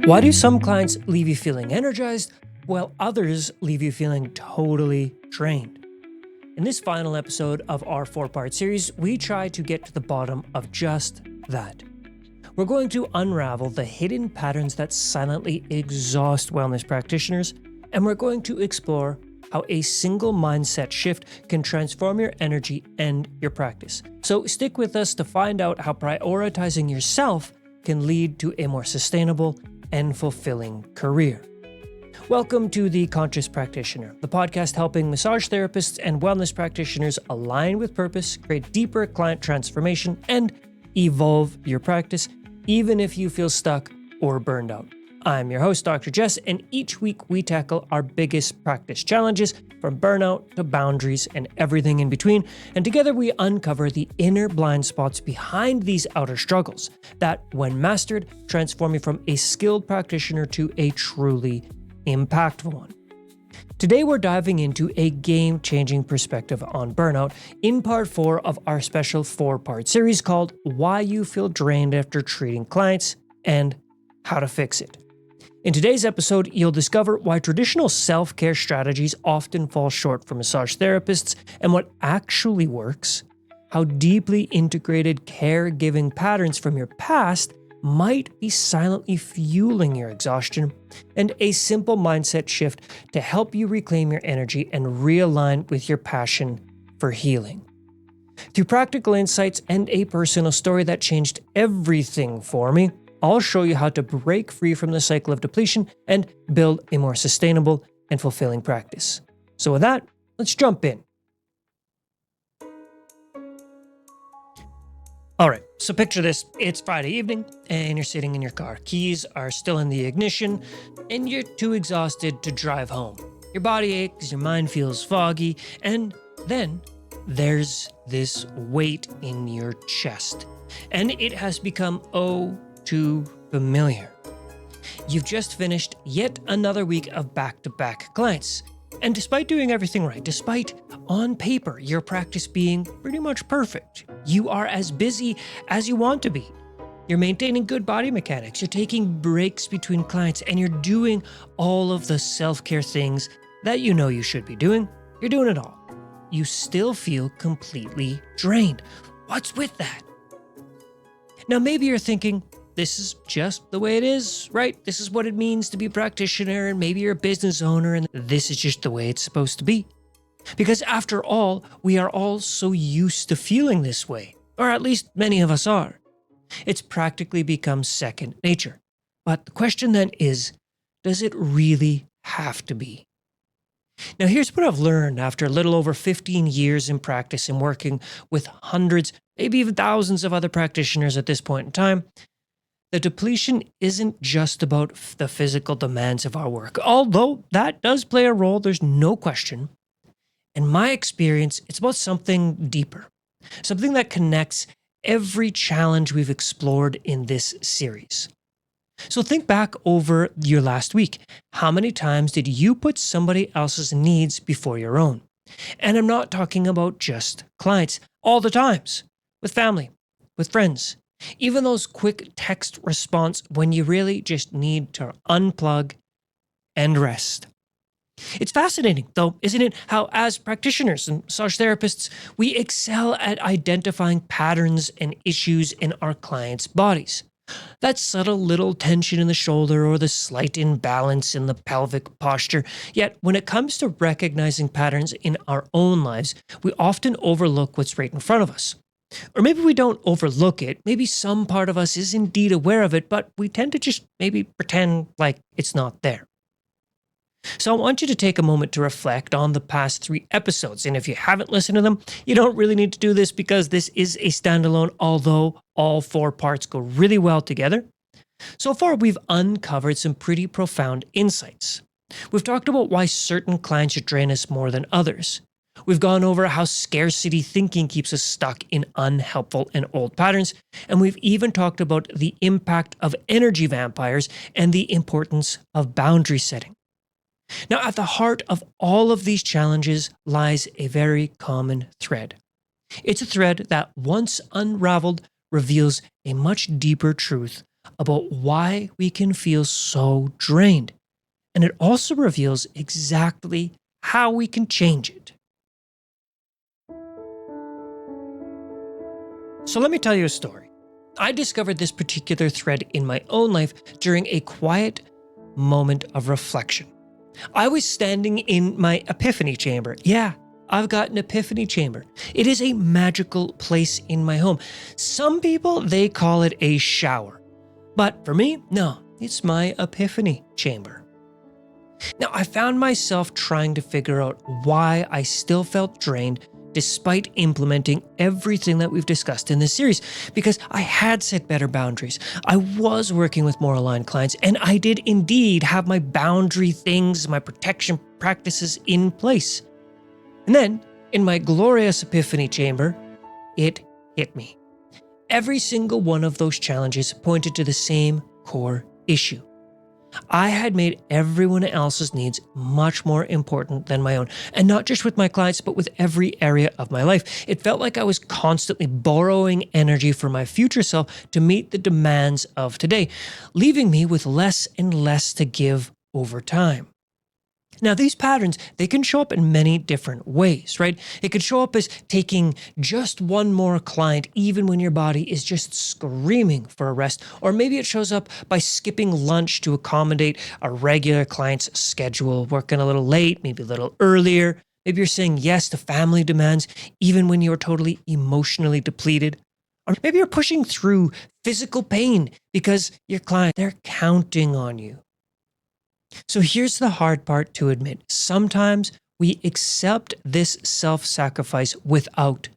Why do some clients leave you feeling energized while others leave you feeling totally drained? In this final episode of our 4-part series, we try to get to the bottom of just that. We're going to unravel the hidden patterns that silently exhaust wellness practitioners, and we're going to explore how a single mindset shift can transform your energy and your practice. So stick with us to find out how prioritizing yourself can lead to a more sustainable and fulfilling career. Welcome to The Conscious Practitioner, the podcast helping massage therapists and wellness practitioners align with purpose, create deeper client transformation, and evolve your practice, even if you feel stuck or burned out. I'm your host, Dr. Jess, and each week we tackle our biggest practice challenges, from burnout to boundaries and everything in between, and together we uncover the inner blind spots behind these outer struggles that, when mastered, transform you from a skilled practitioner to a truly impactful one. Today we're diving into a game-changing perspective on burnout in part 4 of our special 4-part series called Why You Feel Drained After Treating Clients and How to Fix It. In today's episode, you'll discover why traditional self-care strategies often fall short for massage therapists and what actually works, how deeply integrated caregiving patterns from your past might be silently fueling your exhaustion, and a simple mindset shift to help you reclaim your energy and realign with your passion for healing. Through practical insights and a personal story that changed everything for me, I'll show you how to break free from the cycle of depletion and build a more sustainable and fulfilling practice. So with that, let's jump in. All right, so picture this. It's Friday evening and you're sitting in your car. Keys are still in the ignition and you're too exhausted to drive home. Your body aches, your mind feels foggy, and then there's this weight in your chest. And it has become too familiar. You've just finished yet another week of back-to-back clients. And despite doing everything right, despite on paper your practice being pretty much perfect, you are as busy as you want to be. You're maintaining good body mechanics, you're taking breaks between clients, and you're doing all of the self-care things that you know you should be doing. You're doing it all. You still feel completely drained. What's with that? Now maybe you're thinking, this is just the way it is, right? This is what it means to be a practitioner, and maybe you're a business owner, and this is just the way it's supposed to be. Because after all, we are all so used to feeling this way, or at least many of us are. It's practically become second nature. But the question then is, does it really have to be? Now here's what I've learned after a little over 15 years in practice and working with hundreds, maybe even thousands of other practitioners at this point in time. The depletion isn't just about the physical demands of our work, although that does play a role, there's no question. In my experience, it's about something deeper, something that connects every challenge we've explored in this series. So think back over your last week. How many times did you put somebody else's needs before your own? And I'm not talking about just clients, all the times, with family, with friends. Even those quick text response when you really just need to unplug and rest. It's fascinating, though, isn't it, how as practitioners and massage therapists, we excel at identifying patterns and issues in our clients' bodies. That subtle little tension in the shoulder or the slight imbalance in the pelvic posture. Yet when it comes to recognizing patterns in our own lives, we often overlook what's right in front of us. Or maybe we don't overlook it. Maybe some part of us is indeed aware of it, but we tend to just maybe pretend like it's not there. So I want you to take a moment to reflect on the past 3 episodes. And if you haven't listened to them, you don't really need to do this because this is a standalone, although all 4 parts go really well together. So far, we've uncovered some pretty profound insights. We've talked about why certain clients should drain us more than others. We've gone over how scarcity thinking keeps us stuck in unhelpful and old patterns, and we've even talked about the impact of energy vampires and the importance of boundary setting. Now, at the heart of all of these challenges lies a very common thread. It's a thread that, once unraveled, reveals a much deeper truth about why we can feel so drained. And it also reveals exactly how we can change it. So let me tell you a story. I discovered this particular thread in my own life during a quiet moment of reflection. I was standing in my epiphany chamber. Yeah, I've got an epiphany chamber. It is a magical place in my home. Some people, they call it a shower. But for me, no, it's my epiphany chamber. Now, I found myself trying to figure out why I still felt drained despite implementing everything that we've discussed in this series, because I had set better boundaries. I was working with more aligned clients, and I did indeed have my boundary things, my protection practices in place. And then, in my glorious epiphany chamber, it hit me. Every single one of those challenges pointed to the same core issue. I had made everyone else's needs much more important than my own, and not just with my clients, but with every area of my life. It felt like I was constantly borrowing energy from my future self to meet the demands of today, leaving me with less and less to give over time. Now, these patterns, they can show up in many different ways, right? It could show up as taking just one more client even when your body is just screaming for a rest. Or maybe it shows up by skipping lunch to accommodate a regular client's schedule, working a little late, maybe a little earlier. Maybe you're saying yes to family demands even when you're totally emotionally depleted. Or maybe you're pushing through physical pain because your client, they're counting on you. So here's the hard part to admit. Sometimes we accept this self-sacrifice without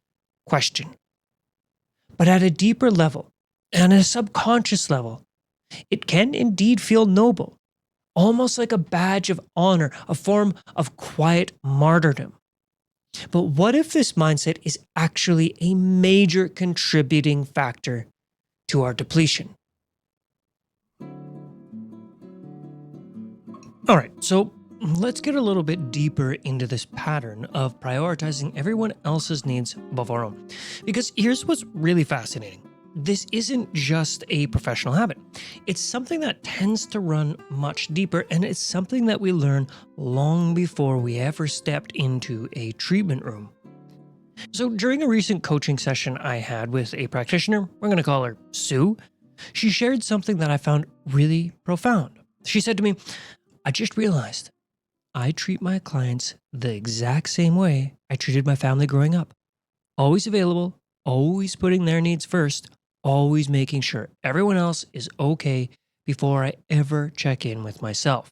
question. But at a deeper level, and a subconscious level, it can indeed feel noble, almost like a badge of honor, a form of quiet martyrdom. But what if this mindset is actually a major contributing factor to our depletion? All right, so let's get a little bit deeper into this pattern of prioritizing everyone else's needs above our own. Because here's what's really fascinating. This isn't just a professional habit. It's something that tends to run much deeper, and it's something that we learn long before we ever stepped into a treatment room. So during a recent coaching session I had with a practitioner, we're going to call her Sue, she shared something that I found really profound. She said to me, I just realized I treat my clients the exact same way I treated my family growing up. Always available, always putting their needs first, always making sure everyone else is okay before I ever check in with myself.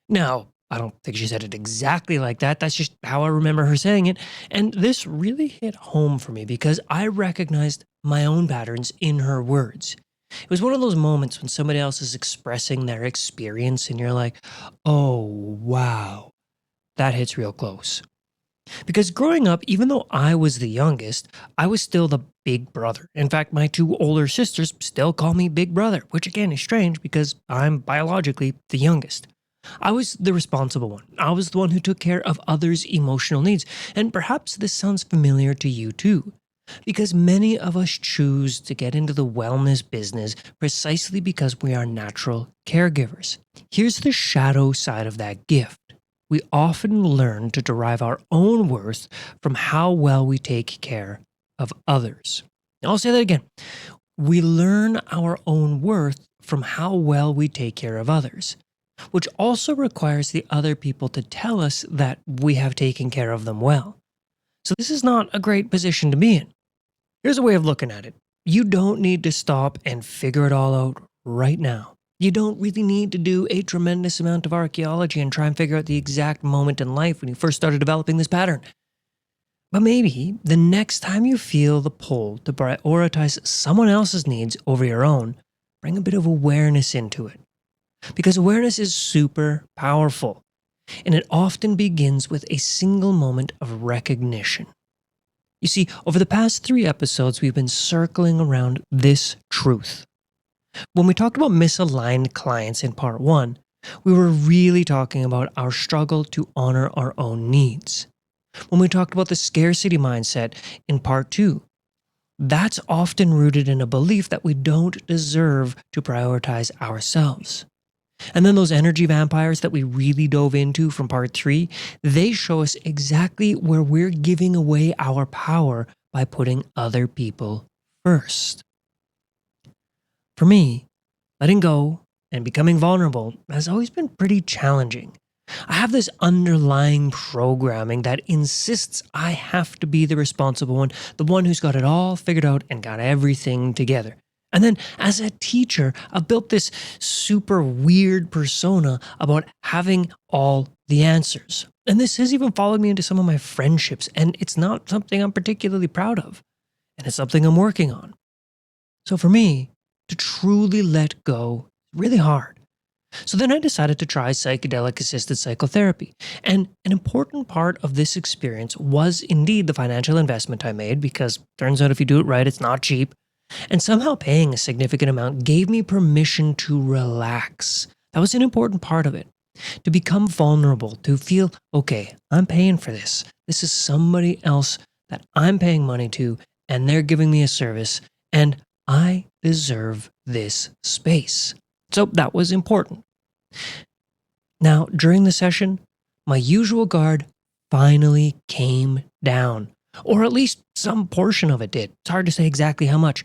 Now, I don't think she said it exactly like that. That's just how I remember her saying it. And this really hit home for me because I recognized my own patterns in her words. It was one of those moments when somebody else is expressing their experience and you're like, oh, wow, that hits real close. Because growing up, even though I was the youngest, I was still the big brother. In fact, my two older sisters still call me big brother, which again is strange because I'm biologically the youngest. I was the responsible one. I was the one who took care of others' emotional needs. And perhaps this sounds familiar to you too. Because many of us choose to get into the wellness business precisely because we are natural caregivers. Here's the shadow side of that gift. We often learn to derive our own worth from how well we take care of others. I'll say that again. We learn our own worth from how well we take care of others, which also requires the other people to tell us that we have taken care of them well. So this is not a great position to be in. Here's a way of looking at it. You don't need to stop and figure it all out right now. You don't really need to do a tremendous amount of archaeology and try and figure out the exact moment in life when you first started developing this pattern. But maybe the next time you feel the pull to prioritize someone else's needs over your own, bring a bit of awareness into it. Because awareness is super powerful, and it often begins with a single moment of recognition. You see, over the past 3 episodes, we've been circling around this truth. When we talked about misaligned clients in part 1, we were really talking about our struggle to honor our own needs. When we talked about the scarcity mindset in part 2, that's often rooted in a belief that we don't deserve to prioritize ourselves. And then those energy vampires that we really dove into from part 3, they show us exactly where we're giving away our power by putting other people first. For me, letting go and becoming vulnerable has always been pretty challenging. I have this underlying programming that insists I have to be the responsible one, the one who's got it all figured out and got everything together. And then as a teacher, I've built this super weird persona about having all the answers. And this has even followed me into some of my friendships, and it's not something I'm particularly proud of. And it's something I'm working on. So for me, to truly let go is really hard. So then I decided to try psychedelic assisted psychotherapy. And an important part of this experience was indeed the financial investment I made, because turns out if you do it right, it's not cheap. And somehow paying a significant amount gave me permission to relax. That was an important part of it. To become vulnerable, to feel, okay, I'm paying for this. This is somebody else that I'm paying money to, and they're giving me a service, and I deserve this space. So that was important. Now, during the session, my usual guard finally came down, or at least some portion of it did. It's hard to say exactly how much.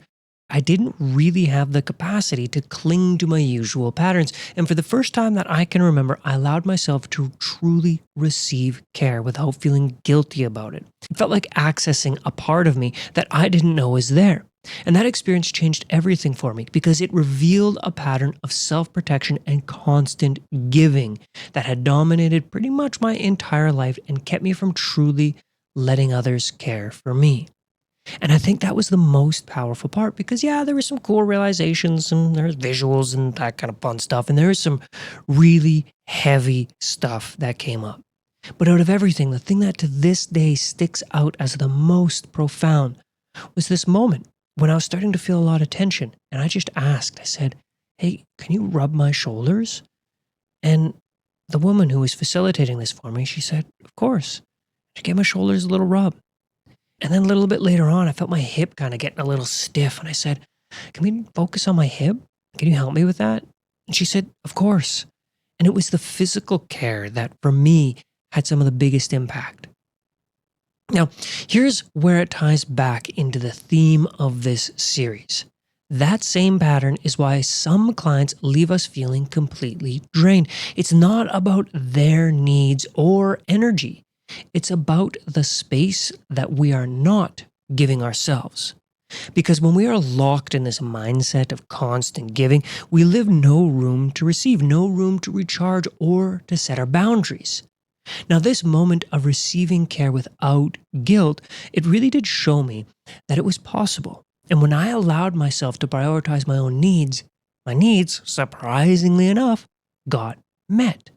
I didn't really have the capacity to cling to my usual patterns, and for the first time that I can remember, I allowed myself to truly receive care without feeling guilty about it. It felt like accessing a part of me that I didn't know was there. And that experience changed everything for me because it revealed a pattern of self-protection and constant giving that had dominated pretty much my entire life and kept me from truly letting others care for me. And I think that was the most powerful part because, yeah, there were some cool realizations and there's visuals and that kind of fun stuff. And there was some really heavy stuff that came up. But out of everything, the thing that to this day sticks out as the most profound was this moment when I was starting to feel a lot of tension. And I just asked, I said, hey, can you rub my shoulders? And the woman who was facilitating this for me, she said, of course. She gave my shoulders a little rub. And then a little bit later on, I felt my hip kind of getting a little stiff. And I said, can we focus on my hip? Can you help me with that? And she said, of course. And it was the physical care that for me had some of the biggest impact. Now, here's where it ties back into the theme of this series. That same pattern is why some clients leave us feeling completely drained. It's not about their needs or energy. It's about the space that we are not giving ourselves. Because when we are locked in this mindset of constant giving, we leave no room to receive, no room to recharge or to set our boundaries. Now, this moment of receiving care without guilt, it really did show me that it was possible. And when I allowed myself to prioritize my own needs, my needs, surprisingly enough, got met.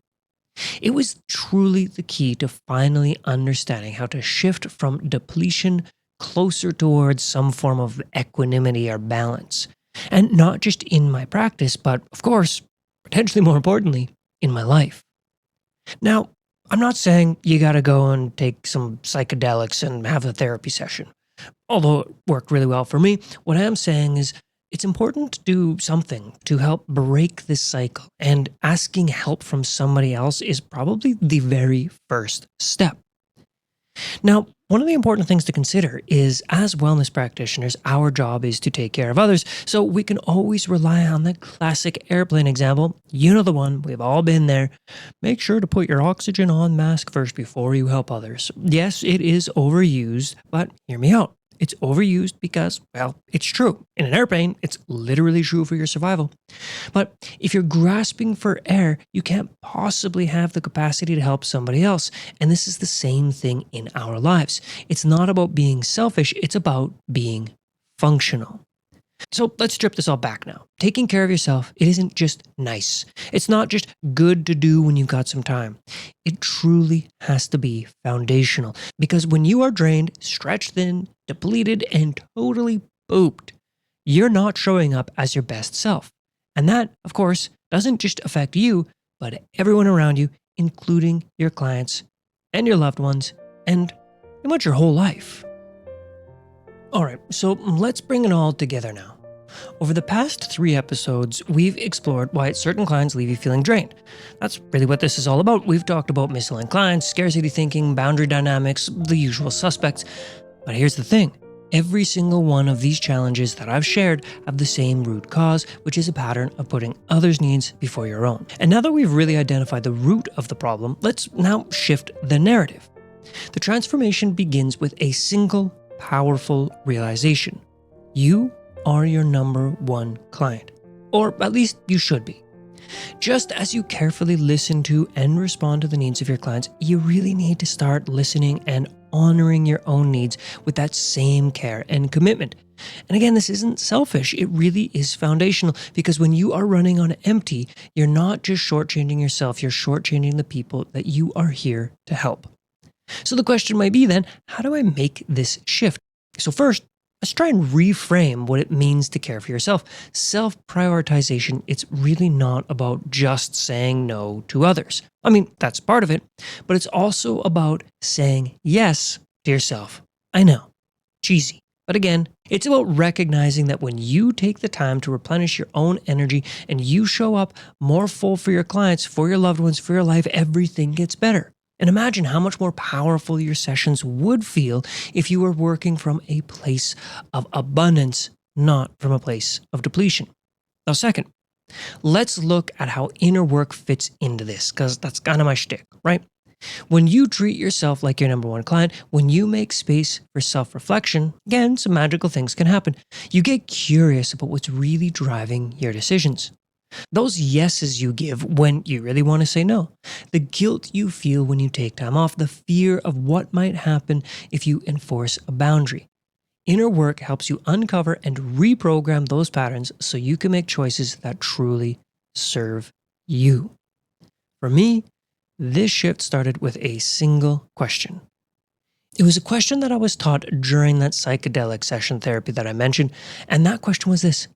It was truly the key to finally understanding how to shift from depletion closer towards some form of equanimity or balance. And not just in my practice, but of course, potentially more importantly, in my life. Now, I'm not saying you gotta go and take some psychedelics and have a therapy session. Although it worked really well for me, what I am saying is it's important to do something to help break this cycle, and asking help from somebody else is probably the very first step. Now, one of the important things to consider is, as wellness practitioners, our job is to take care of others, so we can always rely on the classic airplane example. You know the one, we've all been there. Make sure to put your oxygen on mask first before you help others. Yes, it is overused, but hear me out. It's overused because, well, it's true. In an airplane, it's literally true for your survival. But if you're grasping for air, you can't possibly have the capacity to help somebody else. And this is the same thing in our lives. It's not about being selfish, it's about being functional. So let's strip this all back now. Taking care of yourself, it isn't just nice. It's not just good to do when you've got some time. It truly has to be foundational. Because when you are drained, stretched thin, depleted, and totally pooped, you're not showing up as your best self. And that, of course, doesn't just affect you, but everyone around you, including your clients and your loved ones, and pretty much your whole life. All right, so let's bring it all together now. Over the past 3 episodes, we've explored why certain clients leave you feeling drained. That's really what this is all about. We've talked about misaligned clients, scarcity thinking, boundary dynamics, the usual suspects. But here's the thing. Every single one of these challenges that I've shared have the same root cause, which is a pattern of putting others' needs before your own. And now that we've really identified the root of the problem, let's now shift the narrative. The transformation begins with a single, powerful realization. You are your number one client, or at least you should be. Just as you carefully listen to and respond to the needs of your clients, you really need to start listening and honoring your own needs with that same care and commitment. And again, this isn't selfish, it really is foundational, because when you are running on empty, you're not just shortchanging yourself, you're shortchanging the people that you are here to help. So the question might be then, how do I make this shift? So first, let's try and reframe what it means to care for yourself. Self-prioritization, it's really not about just saying no to others. I mean, that's part of it, but it's also about saying yes to yourself. I know, cheesy. But again, it's about recognizing that when you take the time to replenish your own energy and you show up more full for your clients, for your loved ones, for your life, everything gets better. And imagine how much more powerful your sessions would feel if you were working from a place of abundance, not from a place of depletion. Now, second, let's look at how inner work fits into this, because that's kind of my shtick, right? When you treat yourself like your number one client, when you make space for self-reflection, again, some magical things can happen. You get curious about what's really driving your decisions. Those yeses you give when you really want to say no. The guilt you feel when you take time off. The fear of what might happen if you enforce a boundary. Inner work helps you uncover and reprogram those patterns so you can make choices that truly serve you. For me, this shift started with a single question. It was a question that I was taught during that psychedelic session therapy that I mentioned, and that question was this: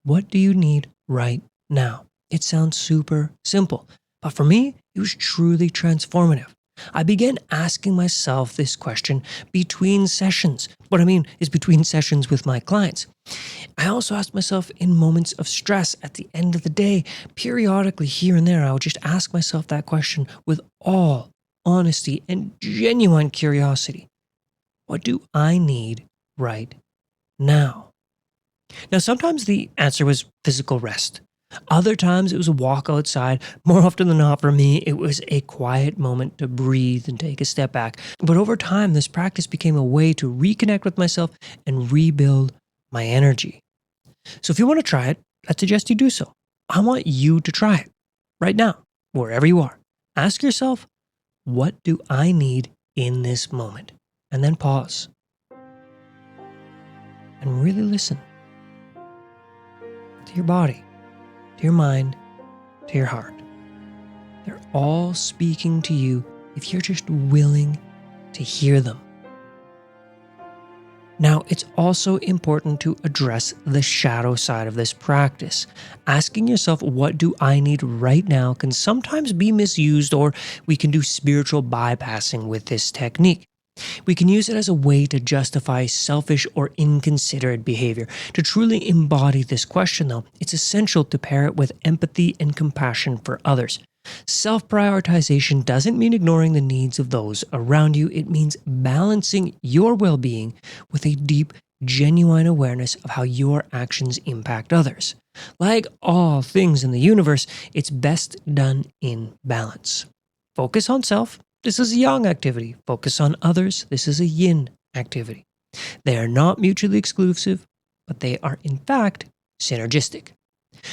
what do you need right now? It sounds super simple, but for me, it was truly transformative. I began asking myself this question between sessions. What I mean is between sessions with my clients. I also asked myself in moments of stress at the end of the day, periodically here and there, I would just ask myself that question with all honesty and genuine curiosity. What do I need right now? Now, sometimes the answer was physical rest. Other times it was a walk outside. More often than not for me, it was a quiet moment to breathe and take a step back. But over time, this practice became a way to reconnect with myself and rebuild my energy. So if you want to try it, I'd suggest you do so. I want you to try it right now, wherever you are. Ask yourself, what do I need in this moment? And then pause and really listen to your body, to your mind, to your heart. They're all speaking to you if you're just willing to hear them. Now, it's also important to address the shadow side of this practice. Asking yourself, what do I need right now, can sometimes be misused, or we can do spiritual bypassing with this technique. We can use it as a way to justify selfish or inconsiderate behavior. To truly embody this question, though, it's essential to pair it with empathy and compassion for others. Self-prioritization doesn't mean ignoring the needs of those around you. It means balancing your well-being with a deep, genuine awareness of how your actions impact others. Like all things in the universe, it's best done in balance. Focus on self. This is a yang activity. Focus on others. This is a yin activity. They are not mutually exclusive, but they are in fact synergistic.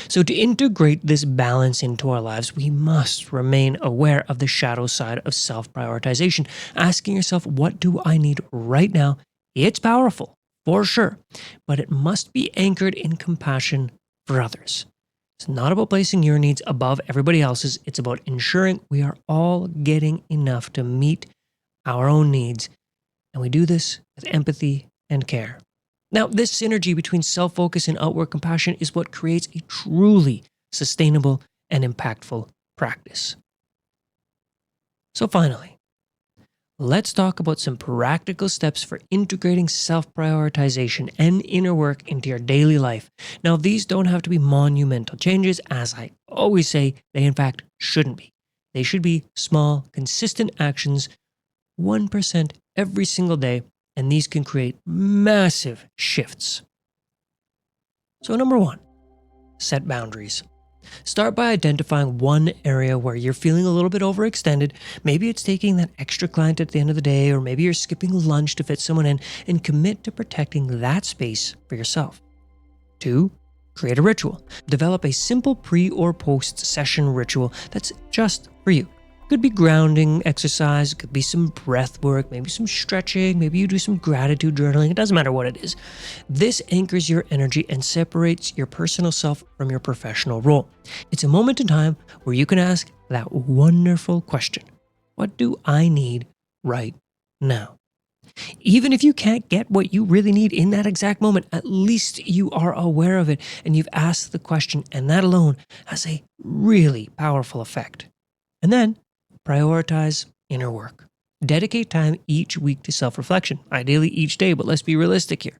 So to integrate this balance into our lives, we must remain aware of the shadow side of self-prioritization. Asking yourself, what do I need right now? It's powerful, for sure, but it must be anchored in compassion for others. It's not about placing your needs above everybody else's. It's about ensuring we are all getting enough to meet our own needs. And we do this with empathy and care. Now, this synergy between self-focus and outward compassion is what creates a truly sustainable and impactful practice. So finally, let's talk about some practical steps for integrating self-prioritization and inner work into your daily life. Now, these don't have to be monumental changes. As I always say, they in fact shouldn't be. They should be small, consistent actions, 1% every single day, and these can create massive shifts. So number 1, set boundaries. Start by identifying one area where you're feeling a little bit overextended. Maybe it's taking that extra client at the end of the day, or maybe you're skipping lunch to fit someone in, and commit to protecting that space for yourself. 2, create a ritual. Develop a simple pre or post session ritual that's just for you. Could be grounding exercise, could be some breath work, maybe some stretching, maybe you do some gratitude journaling. It doesn't matter what it is. This anchors your energy and separates your personal self from your professional role. It's a moment in time where you can ask that wonderful question: what do I need right now? Even if you can't get what you really need in that exact moment, at least you are aware of it and you've asked the question, and that alone has a really powerful effect. And then prioritize inner work. Dedicate time each week to self-reflection, ideally each day, but let's be realistic here.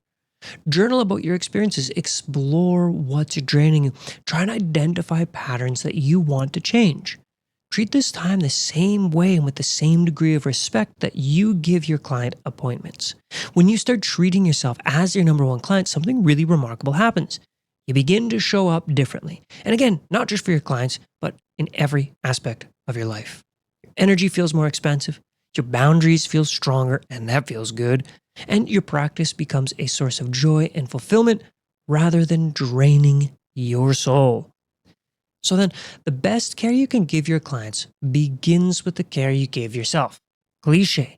Journal about your experiences, explore what's draining you, try and identify patterns that you want to change. Treat this time the same way and with the same degree of respect that you give your client appointments. When you start treating yourself as your number one client, something really remarkable happens. You begin to show up differently. And again, not just for your clients, but in every aspect of your life. Your energy feels more expansive, your boundaries feel stronger, and that feels good. And your practice becomes a source of joy and fulfillment rather than draining your soul. So then, the best care you can give your clients begins with the care you give yourself. Cliché,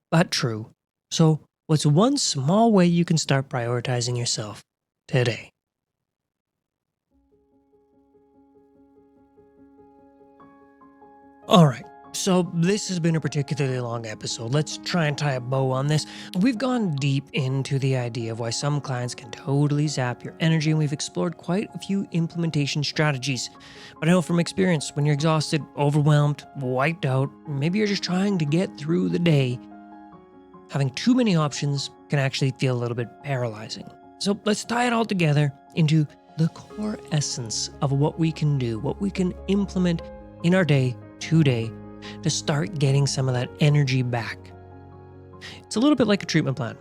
but true. So, what's one small way you can start prioritizing yourself today? All right, so this has been a particularly long episode. Let's try and tie a bow on this. We've gone deep into the idea of why some clients can totally zap your energy, and we've explored quite a few implementation strategies. But I know from experience, when you're exhausted, overwhelmed, wiped out, maybe you're just trying to get through the day, having too many options can actually feel a little bit paralyzing. So let's tie it all together into the core essence of what we can do, what we can implement in our day today to start getting some of that energy back. It's a little bit like a treatment plan.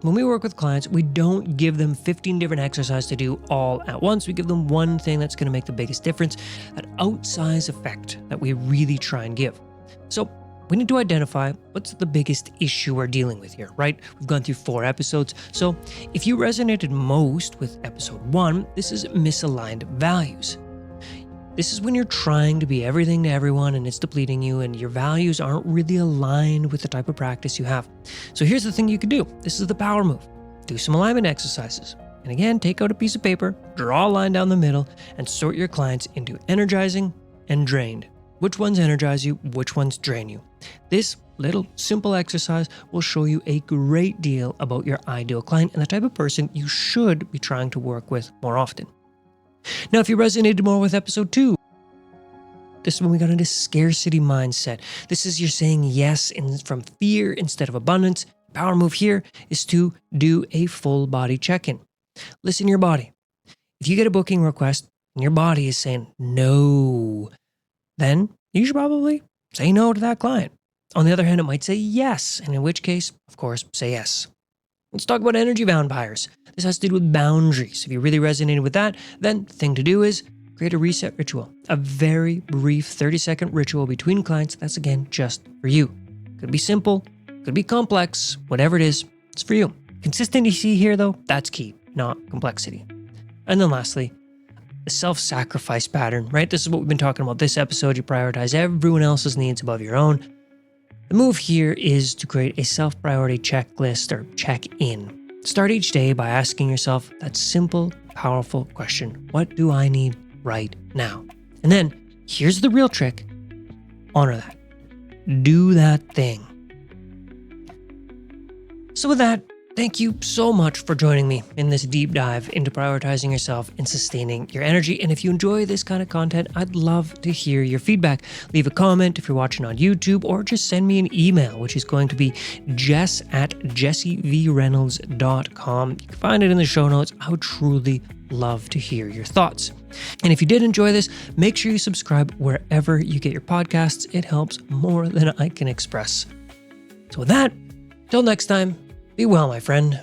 When we work with clients, we don't give them 15 different exercises to do all at once. We give them one thing that's going to make the biggest difference, that outsized effect that we really try and give. So we need to identify what's the biggest issue we're dealing with here, right? We've gone through 4 episodes. So if you resonated most with episode 1, this is misaligned values. This is when you're trying to be everything to everyone and it's depleting you and your values aren't really aligned with the type of practice you have. So here's the thing you can do. This is the power move. Do some alignment exercises. And again, take out a piece of paper, draw a line down the middle, and sort your clients into energizing and drained. Which ones energize you, which ones drain you. This little simple exercise will show you a great deal about your ideal client and the type of person you should be trying to work with more often. Now, if you resonated more with episode 2, this is when we got into scarcity mindset. This is you're saying yes from fear instead of abundance. Power move here is to do a full body check-in. Listen to your body. If you get a booking request and your body is saying no, then you should probably say no to that client. On the other hand, it might say yes, and in which case, of course, say yes. Let's talk about energy vampires. This has to do with boundaries. If you really resonated with that, then the thing to do is create a reset ritual. A very brief 30-second ritual between clients that's, again, just for you. Could be simple, could be complex, whatever it is, it's for you. Consistency here, though, that's key, not complexity. And then lastly, the self-sacrifice pattern, right? This is what we've been talking about this episode. You prioritize everyone else's needs above your own. The move here is to create a self-priority checklist or check-in. Start each day by asking yourself that simple, powerful question: what do I need right now? And then, here's the real trick. Honor that. Do that thing. So with that, Thank you so much for joining me in this deep dive into prioritizing yourself and sustaining your energy. And if you enjoy this kind of content, I'd love to hear your feedback. Leave a comment if you're watching on YouTube, or just send me an email, which is going to be jess@jessevreynolds.com. You can find it in the show notes. I would truly love to hear your thoughts. And if you did enjoy this, make sure you subscribe wherever you get your podcasts. It helps more than I can express. So with that, till next time, be well, my friend.